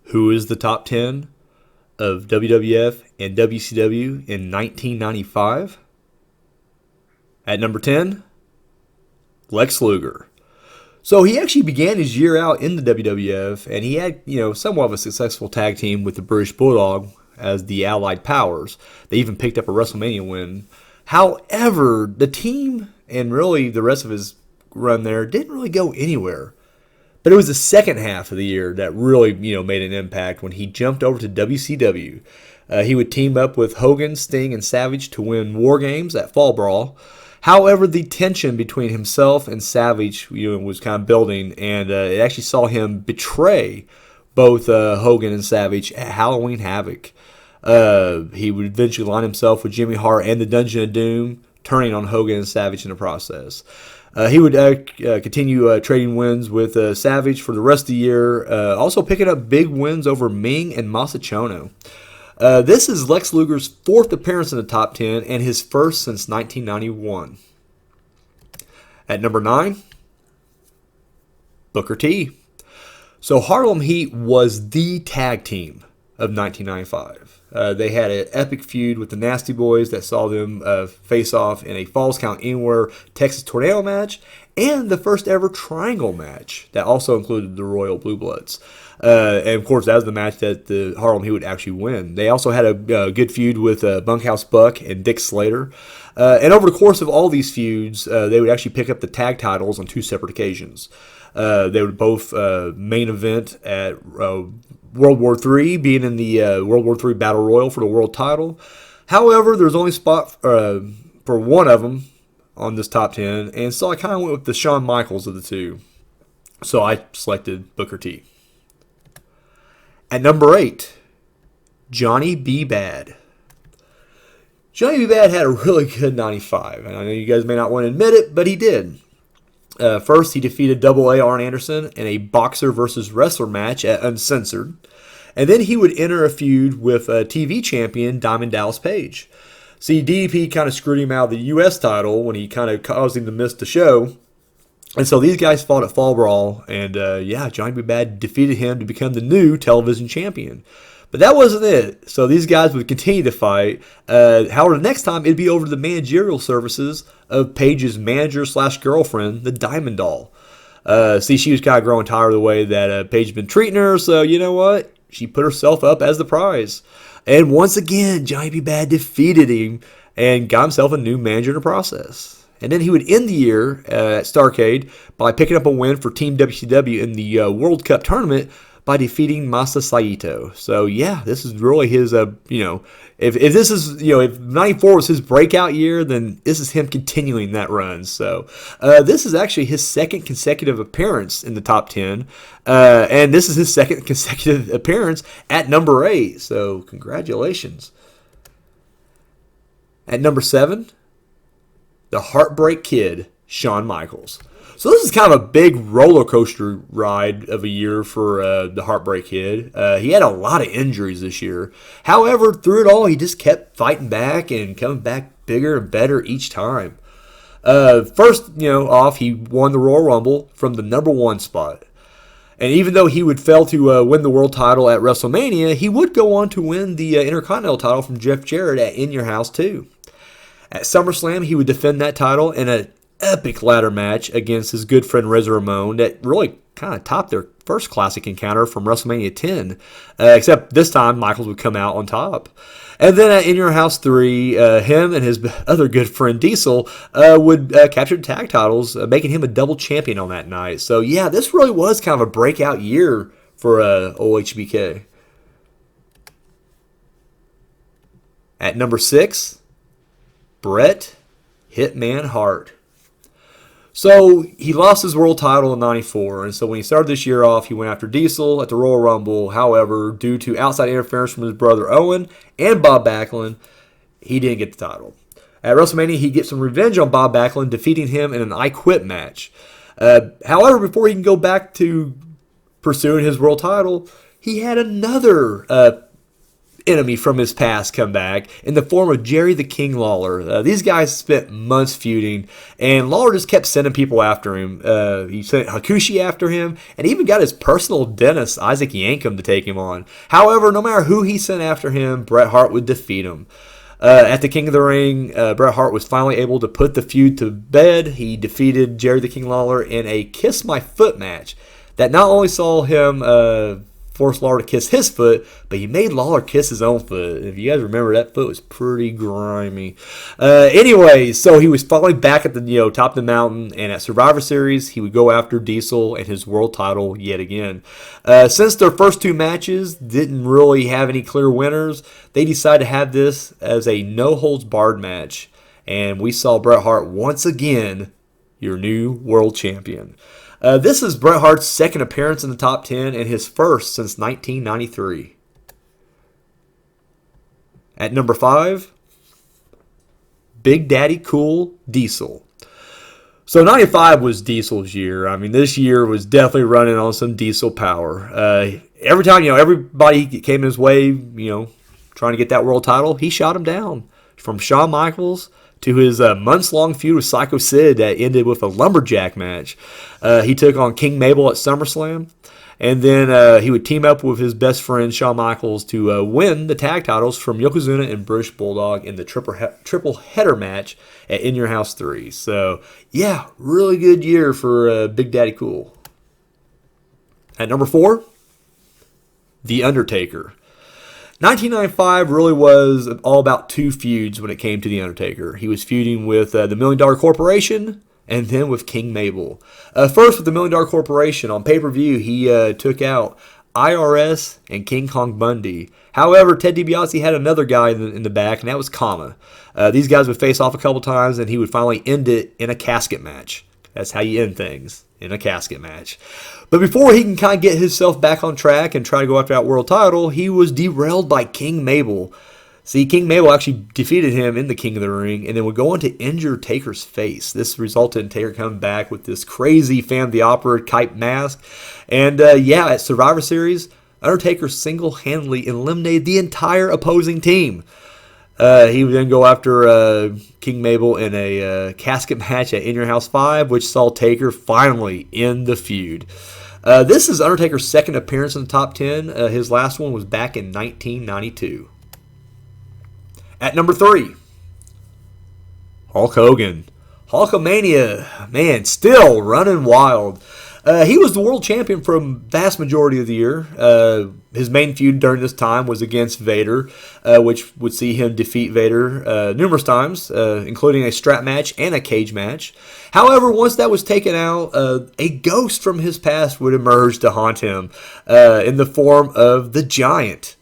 Who is the top 10 of WWF and WCW in 1995? At number 10, Lex Luger. So he actually began his year out in the WWF, and he had, somewhat of a successful tag team with the British Bulldog as the Allied Powers. They even picked up a WrestleMania win. However, the team and really the rest of his run there didn't really go anywhere. But it was the second half of the year that really, made an impact when he jumped over to WCW. He would team up with Hogan, Sting, and Savage to win War Games at Fall Brawl. However, the tension between himself and Savage was kind of building, and it actually saw him betray both Hogan and Savage at Halloween Havoc. He would eventually line himself with Jimmy Hart and the Dungeon of Doom, turning on Hogan and Savage in the process. He would continue trading wins with Savage for the rest of the year, also picking up big wins over Ming and Masachono. This is Lex Luger's fourth appearance in the top 10 and his first since 1991. At number 9, Booker T. So Harlem Heat was the tag team of 1995. They had an epic feud with the Nasty Boys that saw them face off in a Falls Count Anywhere Texas Tornado match and the first ever Triangle match that also included the Royal Blue Bloods. And of course, that was the match that the Harlem Heat would actually win. They also had a good feud with Bunkhouse Buck and Dick Slater. And over the course of all these feuds, they would actually pick up the tag titles on two separate occasions. They would both main event at World War III, being in the World War III Battle Royal for the world title. However, there's only spot for one of them on this top 10, and so I kind of went with the Shawn Michaels of the two. So I selected Booker T. At number 8, Johnny B. Bad. Johnny B. Bad had a really good 95, and I know you guys may not want to admit it, but he did. First, he defeated Double A Arn Anderson in a boxer versus wrestler match at Uncensored. And then he would enter a feud with TV champion Diamond Dallas Page. See, DDP kind of screwed him out of the U.S. title when he kind of caused him to miss the show. And so these guys fought at Fall Brawl, and Johnny B. Bad defeated him to become the new television champion. But that wasn't it. So these guys would continue to fight. However, the next time it'd be over the managerial services of Paige's manager/girlfriend, the Diamond Doll. She was kind of growing tired of the way that Paige had been treating her, so you know what? She put herself up as the prize. And once again, Johnny B. Bad defeated him and got himself a new manager in the process. And then he would end the year at Starrcade by picking up a win for Team WCW in the World Cup tournament by defeating Masa Saito. So yeah, this is really his, if this is, if 94 was his breakout year, then this is him continuing that run. So this is actually his second consecutive appearance in the top 10. And this is his second consecutive appearance at number 8. So congratulations. At number 7, the Heartbreak Kid, Shawn Michaels. So this is kind of a big roller coaster ride of a year for the Heartbreak Kid. He had a lot of injuries this year. However, through it all, he just kept fighting back and coming back bigger and better each time. First, off, he won the Royal Rumble from the number 1 spot. And even though he would fail to win the world title at WrestleMania, he would go on to win the Intercontinental title from Jeff Jarrett at In Your House 2. At SummerSlam, he would defend that title in an epic ladder match against his good friend Razor Ramon that really kind of topped their first classic encounter from WrestleMania 10, except this time Michaels would come out on top. And then at In Your House 3, him and his other good friend Diesel would capture the tag titles, making him a double champion on that night. So yeah, this really was kind of a breakout year for OHBK. At number 6, Bret Hitman Hart. So he lost his world title in 94, and so when he started this year off, he went after Diesel at the Royal Rumble. However, due to outside interference from his brother Owen and Bob Backlund, he didn't get the title. At WrestleMania, he gets some revenge on Bob Backlund, defeating him in an I Quit match. However, before he can go back to pursuing his world title, he had another enemy from his past come back in the form of Jerry the King Lawler. These guys spent months feuding, and Lawler just kept sending people after him. He sent Hakushi after him, and even got his personal dentist, Isaac Yankem, to take him on. However, no matter who he sent after him, Bret Hart would defeat him. At the King of the Ring, Bret Hart was finally able to put the feud to bed. He defeated Jerry the King Lawler in a Kiss My Foot match that not only saw him force Lawler to kiss his foot, but he made Lawler kiss his own foot. If you guys remember, that foot was pretty grimy. Anyway, so he was finally back at the top of the mountain, and at Survivor Series, he would go after Diesel and his world title yet again. Since their first two matches didn't really have any clear winners, they decided to have this as a no-holds-barred match, and we saw Bret Hart once again, your new world champion. This is Bret Hart's second appearance in the top 10 and his first since 1993. At number 5, Big Daddy Cool Diesel. So 95 was Diesel's year. I mean, this year was definitely running on some Diesel power. Every time, everybody came his way, trying to get that world title, he shot him down. From Shawn Michaels to his months-long feud with Psycho Sid that ended with a lumberjack match. He took on King Mabel at SummerSlam, and then he would team up with his best friend Shawn Michaels to win the tag titles from Yokozuna and British Bulldog in the triple header match at In Your House 3. So, yeah, really good year for Big Daddy Cool. At number 4, The Undertaker. 1995 really was all about two feuds when it came to The Undertaker. He was feuding with the $1 Million Corporation and then with King Mabel. First with the $1 Million Corporation, on pay-per-view, he took out IRS and King Kong Bundy. However, Ted DiBiase had another guy in the back, and that was Kama. These guys would face off a couple times, and he would finally end it in a casket match. That's how you end things, in a casket match. But before he can kind of get himself back on track and try to go after that world title, he was derailed by King Mabel. See, King Mabel actually defeated him in the King of the Ring and then would go on to injure Taker's face. This resulted in Taker coming back with this crazy Phantom of the Opera type mask. And at Survivor Series, Undertaker single-handedly eliminated the entire opposing team. He would then go after King Mabel in a casket match at In Your House 5, which saw Taker finally end the feud. This is Undertaker's second appearance in the top 10. His last one was back in 1992. At number 3, Hulk Hogan. Hulkamania, man, still running wild. He was the world champion for a vast majority of the year. His main feud during this time was against Vader, which would see him defeat Vader numerous times, including a strap match and a cage match. However, once that was taken out, a ghost from his past would emerge to haunt him in the form of the Giant.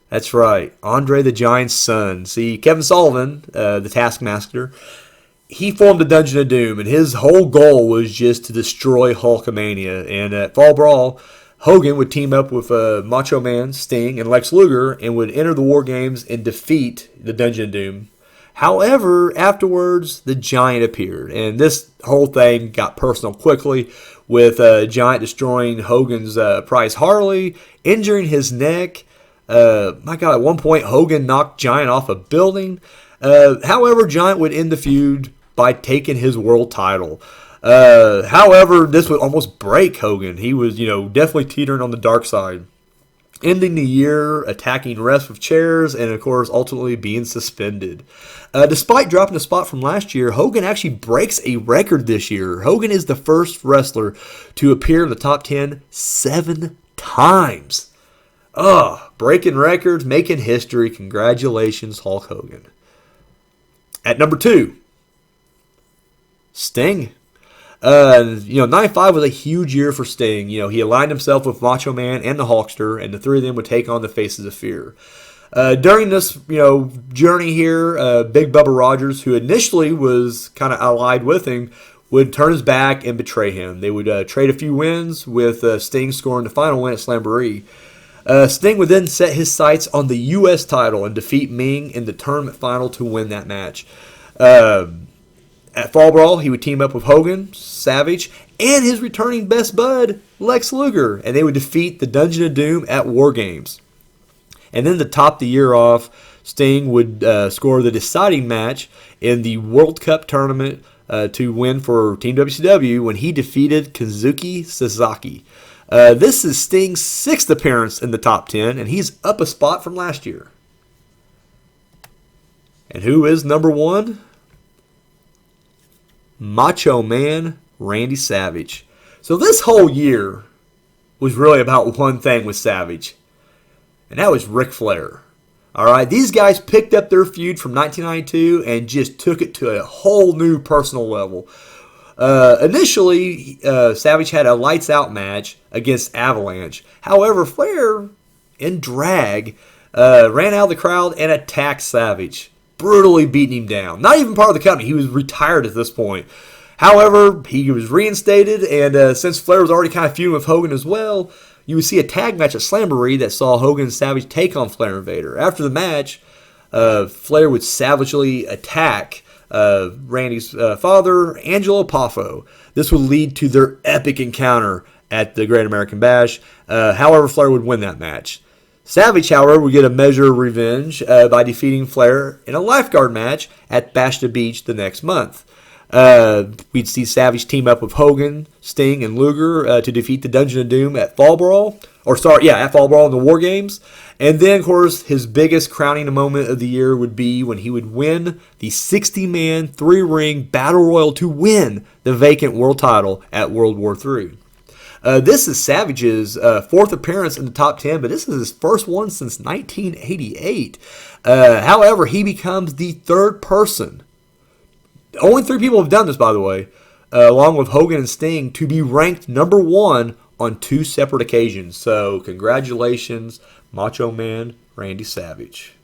That's right, Andre the Giant's son. See, Kevin Sullivan, the Taskmaster, he formed the Dungeon of Doom, and his whole goal was just to destroy Hulkamania. And at Fall Brawl, Hogan would team up with Macho Man, Sting, and Lex Luger, and would enter the War Games and defeat the Dungeon of Doom. However, afterwards, the Giant appeared, and this whole thing got personal quickly, with Giant destroying Hogan's prize Harley, injuring his neck. My God, at one point, Hogan knocked Giant off a building. However, Giant would end the feud by taking his world title. However, this would almost break Hogan. He was, definitely teetering on the dark side. Ending the year attacking refs with chairs and, of course, ultimately being suspended. Despite dropping a spot from last year, Hogan actually breaks a record this year. Hogan is the first wrestler to appear in the top 10 7 times. Breaking records, making history. Congratulations, Hulk Hogan. At number 2, Sting. 95 was a huge year for Sting. He aligned himself with Macho Man and the Hulkster, and the three of them would take on the Faces of Fear. During this, journey here, Big Bubba Rogers, who initially was kind of allied with him, would turn his back and betray him. They would trade a few wins, with Sting scoring the final win at Slamboree. Sting would then set his sights on the U.S. title and defeat Ming in the tournament final to win that match. At Fall Brawl, he would team up with Hogan, Savage, and his returning best bud, Lex Luger, and they would defeat the Dungeon of Doom at War Games. And then to top the year off, Sting would score the deciding match in the World Cup tournament to win for Team WCW when he defeated Kazuki Sasaki. This is Sting's 6th appearance in the top 10, and he's up a spot from last year. And who is number 1? Macho Man Randy Savage. So this whole year was really about one thing with Savage, and that was Ric Flair. All right, these guys picked up their feud from 1992 and just took it to a whole new personal level. Initially, Savage had a lights-out match against Avalanche. However, Flair, in drag, ran out of the crowd and attacked Savage, brutally beating him down. Not even part of the company. He was retired at this point. However, he was reinstated, and since Flair was already kind of feuding with Hogan as well, you would see a tag match at Slamboree that saw Hogan and Savage take on Flair and Vader. After the match, Flair would savagely attack Randy's father, Angelo Poffo. This would lead to their epic encounter at the Great American Bash. However, Flair would win that match. Savage, however, would get a measure of revenge by defeating Flair in a lifeguard match at Bash the Beach the next month. We'd see Savage team up with Hogan, Sting, and Luger to defeat the Dungeon of Doom at Fall Brawl. At Fall Brawl in the War Games. And then, of course, his biggest crowning moment of the year would be when he would win the 60-man, 3-ring Battle Royal to win the vacant world title at World War III. This is Savage's 4th appearance in the top 10, but this is his first one since 1988. However, he becomes the 3rd person. Only 3 people have done this, by the way, along with Hogan and Sting, to be ranked number 1 on 2 separate occasions. So, congratulations, Macho Man Randy Savage.